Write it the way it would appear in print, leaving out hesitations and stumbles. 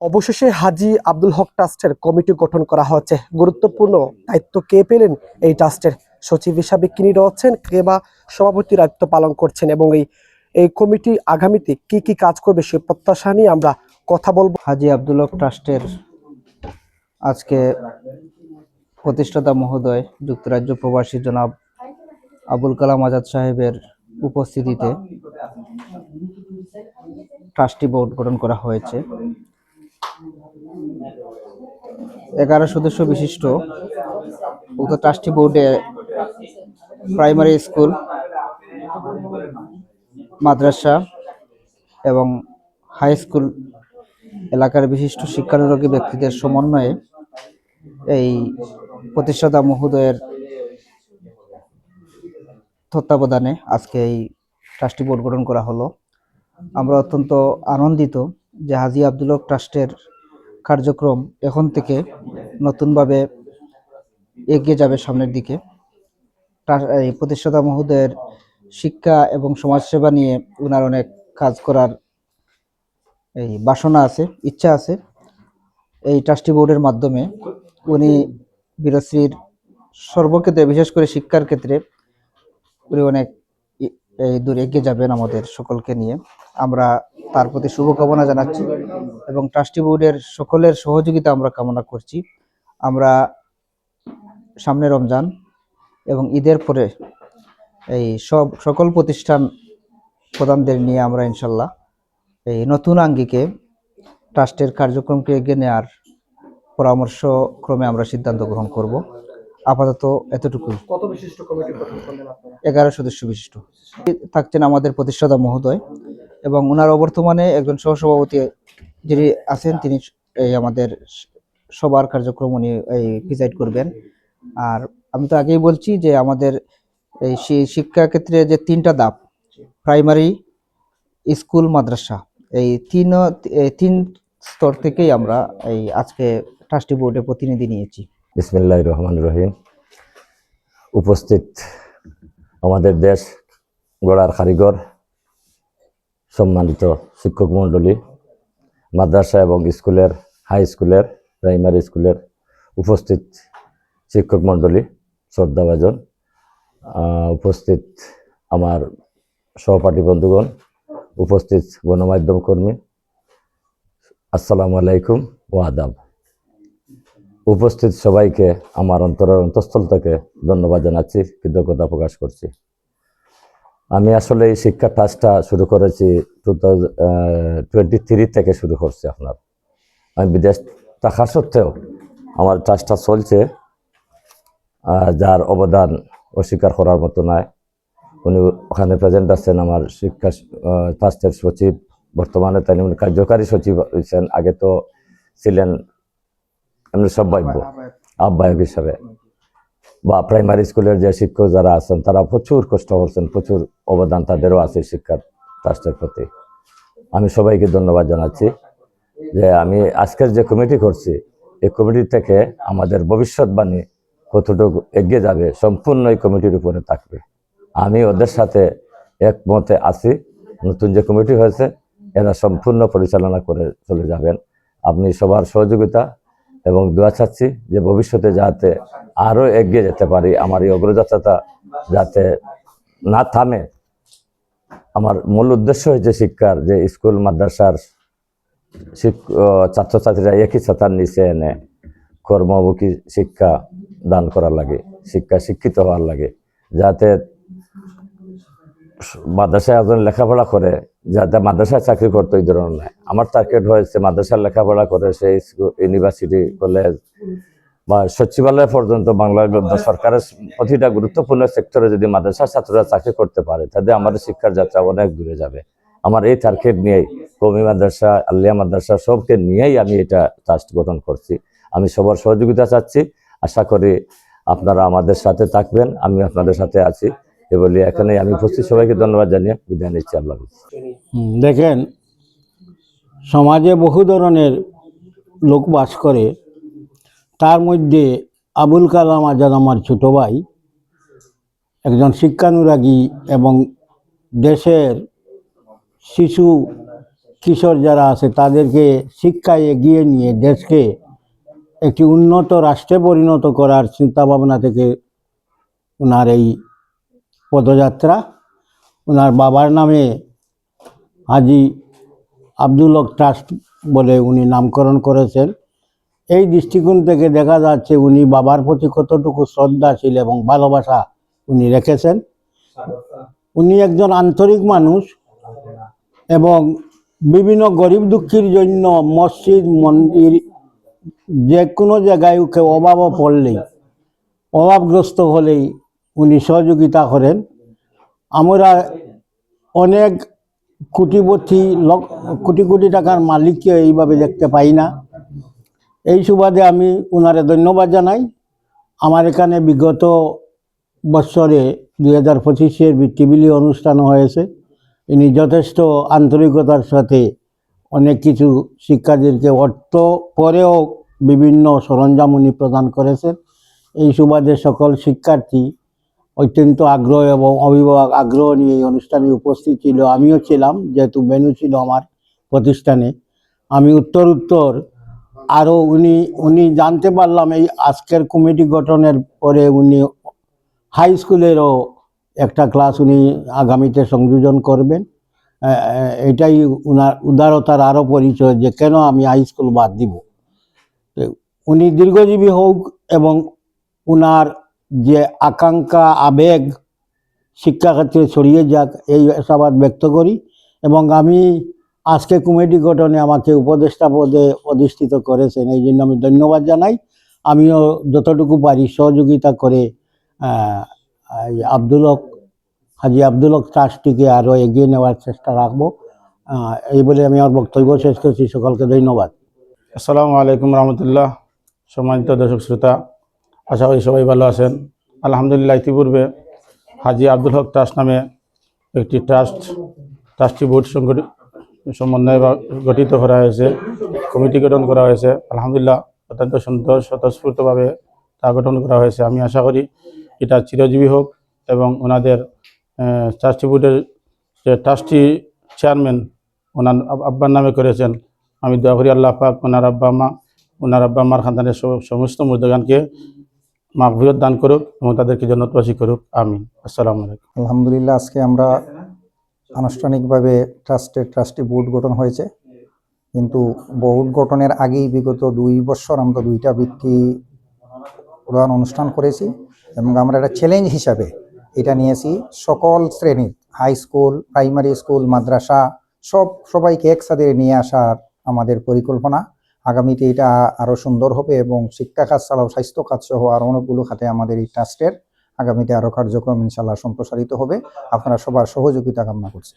অবশেষে হাজী আব্দুল হক ট্রাস্টের কমিটি গঠন করা হয়েছে। গুরুত্বপূর্ণ দায়িত্ব কে পেলেন এই ট্রাস্টের? সচিব হিসাবে কিনি রয়েছেন, কে বা সভাপতির দায়িত্ব পালন করছেন, এবং এই কমিটি আগামীতে কি কি কাজ করবে সে প্রত্যাশা নিয়ে আমরা কথা বলবো। হাজী আব্দুল হক ট্রাস্টের আজকে প্রতিষ্ঠাতা মহোদয় যুক্তরাজ্য প্রবাসী জনাব আবুল কালাম আজাদ সাহেবের উপস্থিতিতে ট্রাস্টি বোর্ড গঠন করা হয়েছে। 11 সদস্য বিশিষ্ট উক্ত ট্রাস্টি বোর্ডে প্রাইমারি স্কুল, মাদ্রাসা এবং হাই স্কুল এলাকার বিশিষ্ট শিক্ষানুরাগী ব্যক্তিদের সমন্বয়ে এই প্রতিষ্ঠাতা মহোদয়ের তত্ত্বাবধানে আজকে এই ট্রাস্টি বোর্ড গঠন করা হলো। আমরা অত্যন্ত আনন্দিত যে হাজী আব্দুল হক ট্রাস্টের কার্যক্রম এখন থেকে নতুনভাবে এগিয়ে যাবে সামনের দিকে। এই প্রতিষ্ঠাতা মহোদয়ের শিক্ষা এবং সমাজসেবা নিয়ে ওনার অনেক কাজ করার এই বাসনা আছে, ইচ্ছা আছে। এই ট্রাস্টি বোর্ডের মাধ্যমে উনি বীরশ্রীর সর্বক্ষেত্রে, বিশেষ করে শিক্ষার ক্ষেত্রে উনি অনেক এই দূর এগিয়ে যাবেন আমাদের সকলকে নিয়ে। আমরা তার প্রতি শুভকামনা জানাচ্ছি এবং ট্রাস্টি বোর্ডের সকলের সহযোগিতা আমরা কামনা করছি। আমরা সামনে রমজান এবং ঈদের পরে এই সকল প্রতিষ্ঠান প্রধানদের নিয়ে আমরা ইনশাল্লাহ এই নতুন আঙ্গিকে ট্রাস্টের কার্যক্রমকে এগিয়ে নেওয়ার পরামর্শ ক্রমে আমরা সিদ্ধান্ত গ্রহণ করব। আপাতত এতটুকুই। কত বিশিষ্ট কমিটি গঠন করলেন আপনারা? 11 সদস্য বিশিষ্ট থাকছেন আমাদের প্রতিষ্ঠাতা মহোদয় এবং ওনার অবর্তমানে একজন সহসভাপতি যিনি আছেন, তিনি এই আমাদের সবার কার্যক্রম উনি এই প্রিজাইড করবেন। আর আমি তো আগেই বলছি যে আমাদের এই শিক্ষা ক্ষেত্রে যে 3টা ধাপ, প্রাইমারি, স্কুল, মাদ্রাসা, এই তিন স্তর থেকেই আমরা এই আজকে ট্রাস্টি বোর্ডে প্রতিনিধি নিয়েছি। বিসমিল্লাহির রহমানির রহিম। উপস্থিত আমাদের দেশ গড়ার কারিগর, সম্মানিত শিক্ষক মণ্ডলী, মাদ্রাসা এবং স্কুলের, হাই স্কুলের, প্রাইমারি স্কুলের উপস্থিত শিক্ষক মণ্ডলী, শ্রদ্ধাভাজন, উপস্থিত আমার সহপাঠী বন্ধুগণ, উপস্থিত গণমাধ্যম কর্মী, আসসালামু আলাইকুম ওয়া আদাব। উপস্থিত সবাইকে আমার অন্তরের অন্তঃস্থল থেকে ধন্যবাদ জানাচ্ছি, কৃতজ্ঞতা প্রকাশ করছি। আমি আসলে এই শিক্ষা ট্রাস্টটা শুরু করেছি 2023 থেকে শুরু করছি। আমি বিদেশ থাকা সত্ত্বেও আমার ট্রাস্টটা চলছে, যার অবদান অস্বীকার করার মতো নয়। উনি ওখানে প্রেজেন্ট আছেন, আমার শিক্ষা ট্রাস্টের সচিব, বর্তমানে তাই উনি কার্যকারী সচিব হয়েছেন, আগে তো ছিলেন সৌভাগ্য আহ্বায়ক হিসাবে। বা প্রাইমারি স্কুলের যে শিক্ষক যারা আছেন তারা প্রচুর কষ্ট করছেন, প্রচুর অবদান তাদেরও আছে শিক্ষা ট্রাস্টের প্রতি। আমি সবাইকে ধন্যবাদ জানাচ্ছি যে আমি আজকের যে কমিটি করছি, এই কমিটি থেকে আমাদের ভবিষ্যৎবাণী কতটুকু এগিয়ে যাবে সম্পূর্ণ এই কমিটির উপরে থাকবে। আমি ওদের সাথে একমতে আছি। নতুন যে কমিটি হয়েছে এরা সম্পূর্ণ পরিচালনা করে চলে যাবেন। আপনি সবার সহযোগিতা এবং দোয়া চাচ্ছি যে ভবিষ্যতে যাতে আরও এগিয়ে যেতে পারি, আমার এই অগ্রযাত্রাটা যাতে না থামে। আমার মূল উদ্দেশ্য হয়েছে শিক্ষার, যে স্কুল মাদ্রাসার ছাত্রছাত্রীরা একই ছাতার নিচে এনে কর্মমুখী শিক্ষা দান করার লাগে, শিক্ষিত হওয়ার লাগে, যাতে মাদ্রাসায় একজন লেখাপড়া করে যাতে মাদ্রাসায় চাকরি করতে এই ধরনের নয়। আমার টার্গেট হয়েছে মাদ্রাসার লেখাপড়া করে সেই ইউনিভার্সিটি, কলেজ বা সচিবালয় পর্যন্ত বাংলার সরকারের প্রতিটা গুরুত্বপূর্ণ সেক্টরে যদি মাদ্রাসার ছাত্ররা চাকরি করতে পারে তাদের আমাদের শিক্ষার যাত্রা অনেক দূরে যাবে। আমার এই টার্গেট নিয়েই কওমি মাদ্রাসা, আলিয়া মাদ্রাসা সবকে নিয়েই আমি এটা ট্রাস্ট গঠন করছি। আমি সবার সহযোগিতা চাচ্ছি, আশা করি আপনারা আমাদের সাথে থাকবেন, আমি আপনাদের সাথে আছি। এ বলি এখানে আমি উপস্থিত সবাইকে ধন্যবাদ জানিয়ে বিদায় নিচ্ছি। আল্লাহ হাফেজ। দেখেন, সমাজে বহু ধরনের লোক বাস করে, তার মধ্যে আবুল কালাম আজাদ আমার ছোট ভাই, একজন শিক্ষানুরাগী এবং দেশের শিশু কিশোর যারা আছে তাদেরকে শিক্ষায় এগিয়ে নিয়ে দেশকে একটি উন্নত রাষ্ট্রে পরিণত করার চিন্তাভাবনা থেকে ওনার এই পদযাত্রা। ওনার বাবার নামে হাজি আব্দুল হক ট্রাস্ট বলে উনি নামকরণ করেছেন। এই দৃষ্টিকোণ থেকে দেখা যাচ্ছে উনি বাবার প্রতি কতটুকু শ্রদ্ধাশীল এবং ভালোবাসা উনি রেখেছেন। উনি একজন আন্তরিক মানুষ এবং বিভিন্ন গরিব দুঃখীর জন্য মসজিদ মন্দির যে কোনো জায়গায় কেউ অভাবও পড়লেই, অভাবগ্রস্ত হলেই উনি সহযোগিতা করেন। আমরা অনেক কোটিপতি কোটি কোটি টাকার মালিককে এইভাবে দেখতে পাই না। এই সুবাদে আমি ওনারে ধন্যবাদ জানাই। আমার এখানে বিগত বছরে 2025-এর বৃত্তিবিলি অনুষ্ঠান হয়েছে। ইনি যথেষ্ট আন্তরিকতার সাথে অনেক কিছু শিক্ষার্থীদেরকে অর্থ পরেও বিভিন্ন সরঞ্জাম উনি প্রদান করেছেন। এই সুবাদে সকল শিক্ষার্থী অত্যন্ত আগ্রহ এবং অভিভাবক আগ্রহ নিয়ে এই অনুষ্ঠানে উপস্থিত ছিল। আমিও ছিলাম, যেহেতু ভেন্যু ছিল আমার প্রতিষ্ঠানে। আমি উত্তর আরও উনি জানতে পারলাম এই আজকের কমিটি গঠনের পরে উনি হাই স্কুলেরও একটা ক্লাস উনি আগামীতে সংযোজন করবেন। এটাই উনার উদারতার আরও পরিচয় যে কেন আমি হাই স্কুল বাদ দিব। উনি দীর্ঘজীবী হোক এবং উনার যে আকাঙ্ক্ষা আবেগ শিক্ষাক্ষেত্রে ছড়িয়ে যাক, এই আশাবাদ ব্যক্ত করি। এবং আমি আজকে কমিটি গঠনে আমাকে উপদেষ্টা পদে অধিষ্ঠিত করেছেন, এই জন্য আমি ধন্যবাদ জানাই। আমিও যতটুকু পারি সহযোগিতা করে হাজি আব্দুল হক ট্রাস্টটিকে আরও এগিয়ে নেওয়ার চেষ্টা রাখবো। এই বলে আমি আমার বক্তব্য শেষ করছি। সকলকে ধন্যবাদ। আসসালামু আলাইকুম রহমতুল্লাহ। সম্মানিত দর্শক শ্রোতা, আশা করি সবাই ভালো আছেন। আলহামদুলিল্লাহ, ইতিপূর্বে হাজি আব্দুল হক ট্রাস্ট নামে একটি ট্রাস্টি বোর্ড সমন্বয়ে গঠিত করা হয়েছে, কমিটি গঠন করা হয়েছে। আলহামদুলিল্লাহ, অত্যন্ত সুন্দর স্বতঃস্ফূর্তভাবে তা গঠন করা হয়েছে। আমি আশা করি এটা চিরজীবী হোক এবং ওনাদের ট্রাস্টি বোর্ডের যে ট্রাস্টি চেয়ারম্যান ওনার আব্বার নামে করেছেন, আমি দোয়া করি আল্লাহ পাক ওনার আব্বা আম্মার খানদানের সমস্ত মুর্দাগানকে মাগফিরাত দান করুক এবং তাদেরকে জান্নাতবাসী করুক। আমিন। আসসালামু আলাইকুম। আলহামদুলিল্লাহ, আজকে আমরা আনুষ্ঠানিকভাবে ট্রাস্টি বোর্ড গঠন হয়েছে, কিন্তু বোর্ড গঠনের আগেই বিগত 2 বছর আমরা 2টা বৃত্তি প্রদান অনুষ্ঠান করেছি এবং আমরা একটা চ্যালেঞ্জ হিসাবে এটা নিয়েছি। সকল শ্রেণীর হাই স্কুল, প্রাইমারি স্কুল, মাদ্রাসা সবাইকে একসাথে নিয়ে আসার আমাদের পরিকল্পনা। আগামীতে এটা আরও সুন্দর হবে এবং শিক্ষা খাত ছাড়াও স্বাস্থ্য খাত সহ আরও অনেকগুলো খাতে আমাদের এই ট্রাস্টের আগামীতে আরও কার্যক্রম ইনশাল্লাহ সম্প্রসারিত হবে। আপনারা সবার সহযোগিতা কামনা করছি।